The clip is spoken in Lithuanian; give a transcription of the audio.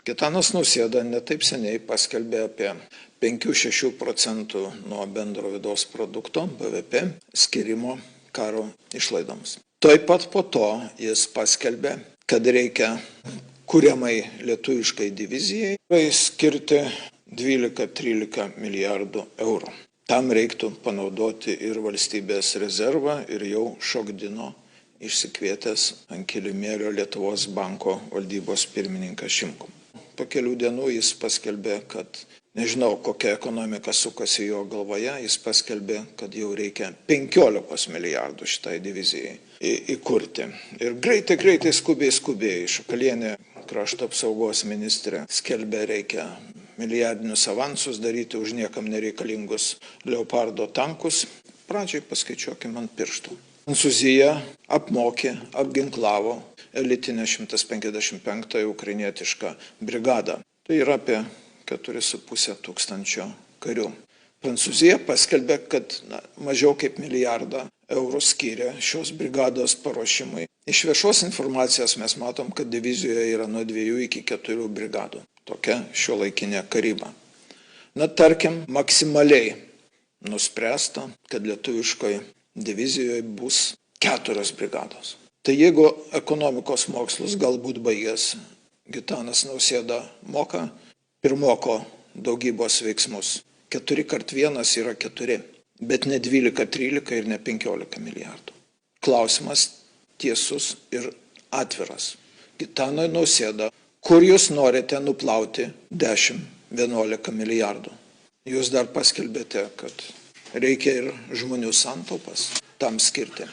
Gitanas Nausėda netaip seniai paskelbė apie 5-6 procentų nuo bendro vidaus produkto BVP skirimo karo išlaidoms. Taip pat po to jis paskelbė, kad reikia kuriamai lietuviškai divizijai skirti 12-13 milijardų eurų. Tam reiktų panaudoti ir valstybės rezervą ir jau šokdino išsikvietęs ant kilimėlio Lietuvos banko valdybos pirmininką Šimkų. Po kelių dienų jis paskelbė, kad nežinau, kokia ekonomika sukasi jo galvoje, jis paskelbė, kad jau reikia 15 milijardų šitai divizijai įkurti. Ir greitai, skubiai, Šakalienė, krašto apsaugos ministrė, skelbė, reikia milijardinius avansus daryti už niekam nereikalingus Leopardo tankus. Pradžiai paskaičiuokime ant pirštų. Prancūzija apmokė, apginklavo elitinę 155 ukrainietišką brigadą. Tai yra apie 4,5 tūkstančio karių. Prancūzija paskelbė, kad mažiau kaip milijardą eurų skyrė šios brigados paruošimui. Iš viešos informacijos mes matom, kad divizijoje yra nuo 2 iki 4 brigadų. Tokia šiuolaikinė karyba. Tarkim, maksimaliai nuspręsta, kad lietuviškoje divizijoje bus 4 brigados. Tai jeigu ekonomikos mokslus galbūt baigęs Gitanas Nausėda moka pirmoko daugybos veiksmus. 4x1 yra 4, bet ne 12-13 ir ne 15 milijardų. Klausimas tiesus ir atviras. Gitanui Nausėda, kur jūs norite nuplauti 10-11 milijardų? Jūs dar paskelbėte, kad reikia ir žmonių santaupas tam skirti.